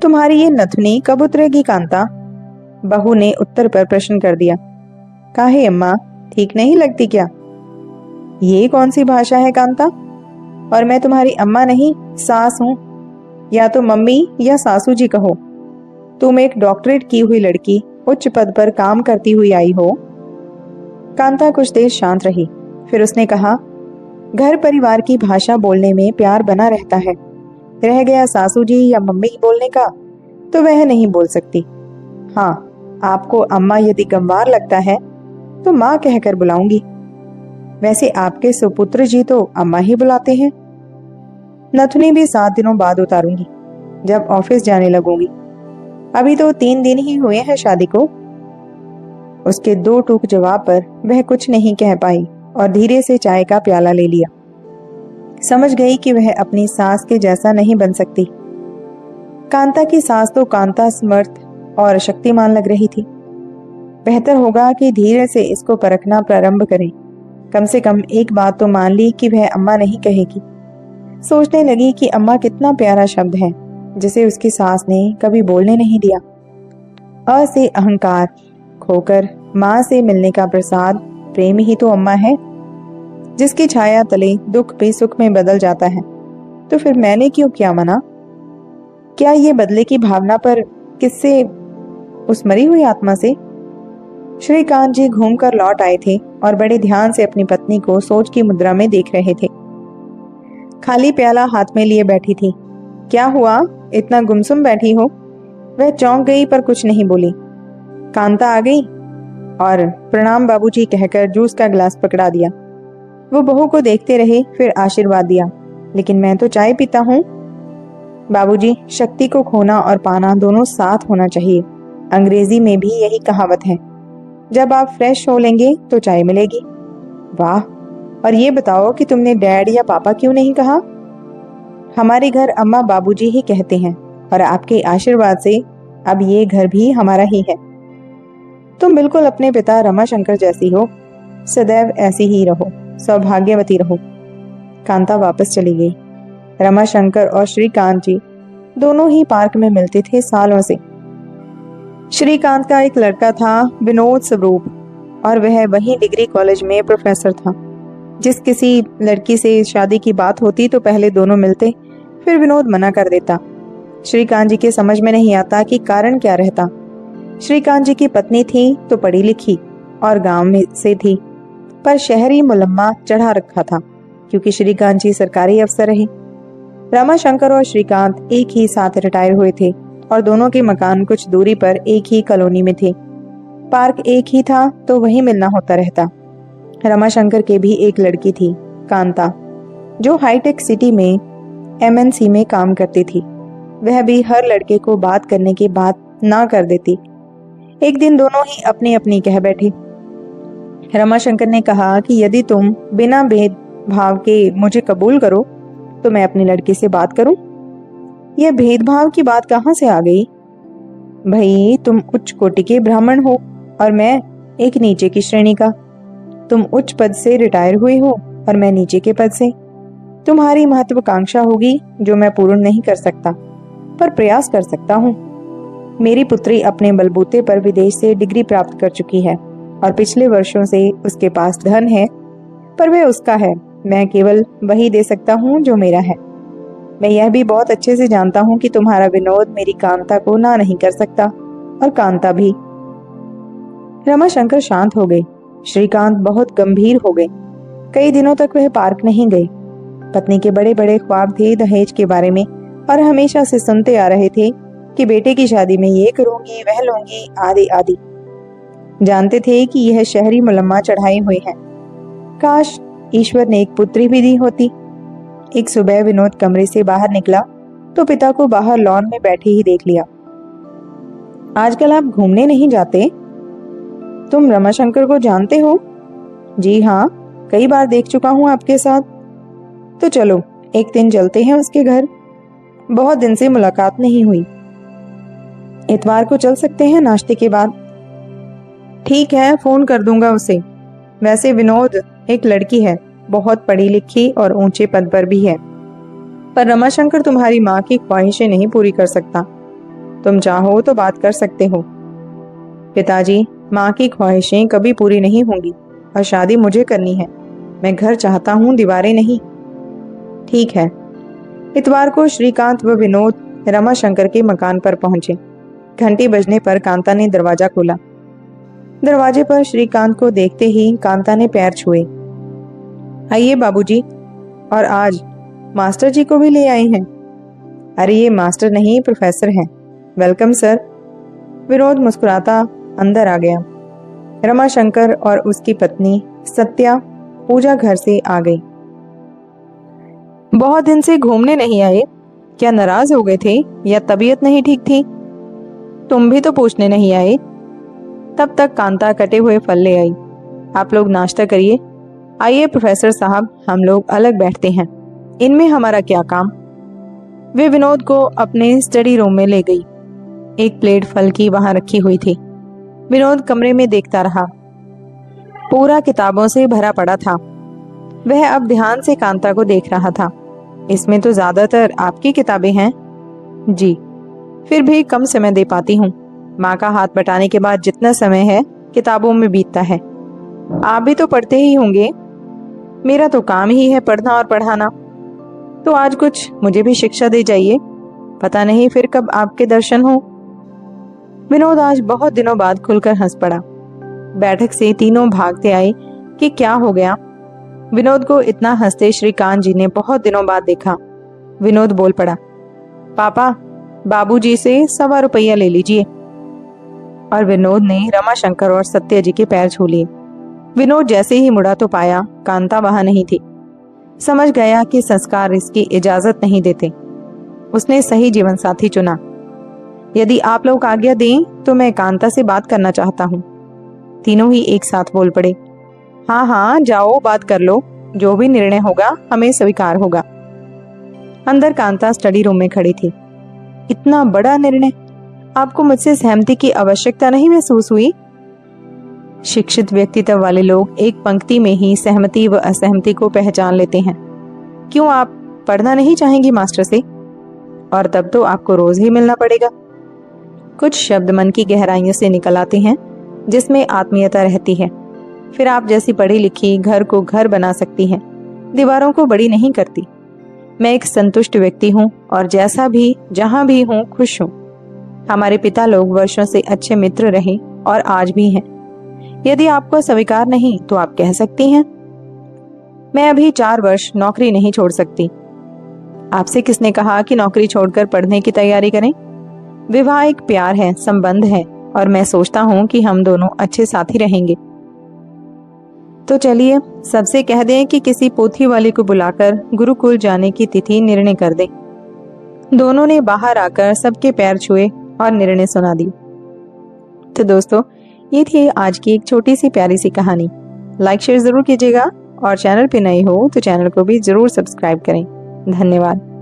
तुम्हारी ये नथुनी कब उतरेगी कांता? बहू ने उत्तर पर प्रश्न कर दिया। काहे अम्मा, ठीक नहीं लगती क्या? ये कौन सी भाषा है कांता? और मैं तुम्हारी अम्मा नहीं, सास हूं। या तो मम्मी या सासू जी कहो। तुम एक डॉक्टरेट की हुई लड़की उच्च पद पर काम करती हुई आई हो। कांता कुछ देर शांत रही, फिर उसने कहा, घर परिवार की भाषा बोलने में प्यार बना रहता है। रह गया सासू जी या मम्मी बोलने का, तो वह नहीं बोल सकती। हाँ, आपको अम्मा यदि गंवार लगता है तो माँ कहकर बुलाऊंगी। वैसे आपके सुपुत्र जी तो अम्मा ही बुलाते हैं। नथुनी भी 7 दिनों बाद उतारूंगी, जब ऑफिस जाने लगूंगी। अभी तो 3 दिन ही हुए हैं शादी को। उसके 2 टूक जवाब पर वह कुछ नहीं कह पाई और धीरे से चाय का प्याला ले लिया। समझ गई कि वह अपनी सास के जैसा नहीं बन सकती। कांता की सास तो कांता समर्थ और शक्तिमान लग रही थी। बेहतर होगा कि धीरे से इसको परखना प्रारंभ करें। कम से कम एक बात तो मान ली कि वह अम्मा नहीं कहेगी। सोचने लगी कि अम्मा कितना प्यारा शब्द है, जिसे उसकी सास ने कभी बोलने नहीं दिया। अ से अहंकार खोकर माँ से मिलने का प्रसाद प्रेम ही तो अम्मा है, जिसकी छाया तले दुख भी सुख में बदल जाता है। तो फिर मैंने क्यों किया मना? क्या ये बदले की भावना पर किससे? उस मरी हुई आत्मा से? श्रीकांत जी घूमकर लौट आए थे और बड़े ध्यान से अपनी पत्नी को सोच की मुद्रा में देख रहे थे। खाली प्याला हाथ में लिए बैठी थी। क्या हुआ, इतना गुमसुम बैठी हो? वह चौंक गई पर कुछ नहीं बोली। कांता आ गई और प्रणाम बाबूजी कहकर जूस का गिलास पकड़ा दिया। वो बहू को देखते रहे, फिर आशीर्वाद दिया, लेकिन मैं तो चाय पीता हूँ। बाबूजी, शक्ति को खोना और पाना दोनों साथ होना चाहिए। अंग्रेजी में भी यही कहावत है। जब आप फ्रेश हो लेंगे तो चाय मिलेगी। वाह, और ये बताओ कि तुमने डैड या पापा क्यों नहीं कहा? हमारे घर अम्मा बाबूजी ही कहते हैं और आपके आशीर्वाद से अब ये घर भी हमारा ही है। तुम बिल्कुल अपने पिता रमाशंकर जैसी हो। सदैव ऐसी ही रहो, सौभाग्यवती रहो। कांता वापस चली गई। रमाशंकर और श्रीकांत जी दोनों ही पार्क में मिलते थे सालों से। श्रीकांत का एक लड़का था, विनोद स्वरूप, और वह वहीं डिग्री कॉलेज में प्रोफेसर था। जिस किसी लड़की से शादी की बात होती तो पहले दोनों मिलते, फिर विनोद मना कर देता। श्रीकांत जी के समझ में नहीं आता कि कारण क्या रहता। श्रीकांत जी की पत्नी थी तो पढ़ी लिखी और गांव में से थी, पर शहरी मुलम्मा चढ़ा रखा था, क्योंकि श्रीकांत जी सरकारी अफसर रहे। रमाशंकर और श्रीकांत एक ही साथ रिटायर हुए थे और दोनों के मकान कुछ दूरी पर एक ही कॉलोनी में थे। पार्क एक ही था तो वहीं मिलना होता रहता। रमाशंकर के भी एक लड़की थी, कांता, जो हाईटेक सिटी में MNC में काम करती थी। वह भी हर लड़के को बात करने की बात ना कर देती। एक दिन दोनों ही अपनी अपनी कह बैठे। रमाशंकर ने कहा कि यदि तुम बिना भेदभाव के मुझे कबूल करो तो मैं अपनी लड़की से बात करूं। यह भेदभाव की बात कहां से आ गई? भाई, तुम उच्च कोटि के ब्राह्मण हो और मैं एक नीचे की श्रेणी का। तुम उच्च पद से रिटायर हुए हो और मैं नीचे के पद से। तुम्हारी महत्वाकांक्षा होगी जो मैं पूर्ण नहीं कर सकता, पर प्रयास कर सकता हूँ। मेरी पुत्री अपने बलबूते पर विदेश से डिग्री प्राप्त कर चुकी है और पिछले वर्षों से उसके पास धन है, पर वह उसका है। मैं केवल वही दे सकता हूँ जो मेरा है। मैं यह भी बहुत अच्छे से जानता हूँ कि तुम्हारा विनोद मेरी कांता को ना नहीं कर सकता, और कांता भी। रमाशंकर शांत हो गए। श्रीकांत बहुत गंभीर हो गए। कई दिनों तक वह पार्क नहीं गए। पत्नी के बड़े बड़े ख्वाब थे दहेज के बारे में, और हमेशा से सुनते आ रहे थे कि बेटे की शादी में ये करूंगी, वह लूंगी, आदि आदि। जानते थे कि यह शहरी मुलम्मा चढ़ाए हुए हैं। काश ईश्वर ने एक पुत्री भी दी होती। एक सुबह विनोद कमरे से बाहर निकला तो पिता को बाहर लॉन में बैठे ही देख लिया। आजकल आप घूमने नहीं जाते? तुम रमाशंकर को जानते हो? जी हाँ, कई बार देख चुका हूँ आपके साथ। तो चलो एक दिन चलते हैं उसके घर। बहुत दिन से मुलाकात नहीं हुई। इतवार को चल सकते हैं नाश्ते के बाद। ठीक है, फोन कर दूंगा उसे। वैसे विनोद एक लड़की है, बहुत पढ़ी लिखी और ऊंचे पद पर भी है, पर रमाशंकर तुम्हारी माँ की ख्वाहिशें नहीं पूरी कर सकता। तुम चाहो तो बात कर सकते हो। पिताजी, माँ की ख्वाहिशें कभी पूरी नहीं होंगी और शादी मुझे करनी है। मैं घर चाहता हूँ, दीवारें नहीं। ठीक है। इतवार को श्रीकांत व विनोद रमाशंकर के मकान पर पहुंचे। घंटी बजने पर कांता ने दरवाजा खोला। दरवाजे पर श्रीकांत को देखते ही कांता ने पैर छुए। आइए बाबूजी। और आज मास्टर जी को भी ले आए हैं। अरे ये मास्टर नहीं, प्रोफेसर हैं। Welcome sir. विनोद मुस्कुराता अंदर आ गया। रमाशंकर और उसकी पत्नी सत्या पूजा घर से आ गई। बहुत दिन से घूमने नहीं आए, क्या नाराज हो गए थे या तबीयत नहीं ठीक थी? तुम भी तो पूछने नहीं आए। तब तक कांता कटे हुए फल ले आई। आप लोग नाश्ता करिए। आइए प्रोफेसर साहब, हम लोग अलग बैठते हैं। इनमें हमारा क्या काम? वे विनोद को अपने स्टडी रूम में ले गई। एक प्लेट फल की वहां रखी हुई थी। विनोद कमरे में देखता रहा। पूरा किताबों से भरा पड़ा था। वह अब ध्यान से कांता को देख रहा था। इसमें तो ज्यादातर आपकी किताबें हैं। जी, फिर भी कम समय दे पाती हूँ। माँ का हाथ बटाने के बाद जितना समय है किताबों में बीतता है। आप भी तो पढ़ते ही होंगे। मेरा तो काम ही है पढ़ना और पढ़ाना। तो आज कुछ मुझे भी शिक्षा दे जाइए। पता नहीं फिर कब आपके दर्शन हो। विनोद आज बहुत दिनों बाद खुलकर हंस पड़ा। बैठक से तीनों भागते आए कि क्या हो गया। विनोद को इतना हंसते श्रीकांत जी ने बहुत दिनों बाद देखा। विनोद बोल पड़ा, पापा, बाबूजी से 1.25 रुपया ले लीजिए। और विनोद ने रमाशंकर और सत्य जी के पैर छू लिए। विनोद जैसे ही मुड़ा तो पाया कांता वहां नहीं थी। समझ गया कि संस्कार इसकी इजाजत नहीं देते। उसने सही जीवन साथी चुना। यदि आप लोग आज्ञा दें तो मैं कांता से बात करना चाहता हूँ। तीनों ही एक साथ बोल पड़े, हाँ हाँ जाओ, बात कर लो। जो भी निर्णय होगा हमें स्वीकार होगा। अंदर कांता स्टडी रूम में खड़ी थी। इतना बड़ा निर्णय, आपको मुझसे सहमति की आवश्यकता नहीं महसूस हुई? शिक्षित व्यक्तित्व वाले लोग एक पंक्ति में ही सहमति व असहमति को पहचान लेते हैं। क्यों, आप पढ़ना नहीं चाहेंगी मास्टर से? और तब तो आपको रोज ही मिलना पड़ेगा। कुछ शब्द मन की गहराइयों से निकल आते हैं जिसमें आत्मीयता रहती है। फिर आप जैसी पढ़ी लिखी घर को घर बना सकती हैं, दीवारों को बड़ी नहीं करती। मैं एक संतुष्ट व्यक्ति हूँ और जैसा भी जहां भी हूँ खुश हूँ। हमारे पिता लोग वर्षों से अच्छे मित्र रहे और आज भी हैं। यदि आपको स्वीकार नहीं तो आप कह सकती हैं। मैं अभी 4 वर्ष नौकरी नहीं छोड़ सकती। आपसे किसने कहा कि नौकरी छोड़कर पढ़ने की तैयारी करें? विवाह एक प्यार है, संबंध है, और मैं सोचता हूँ कि हम दोनों अच्छे साथी रहेंगे। तो चलिए सबसे कह दें कि किसी पोथी वाले को बुलाकर गुरुकुल जाने की तिथि निर्णय कर दें। दोनों ने बाहर आकर सबके पैर छुए और निर्णय सुना दी। तो दोस्तों, ये थी आज की एक छोटी सी प्यारी सी कहानी। लाइक शेयर जरूर कीजिएगा और चैनल पे नए हो तो चैनल को भी जरूर सब्सक्राइब करें। धन्यवाद।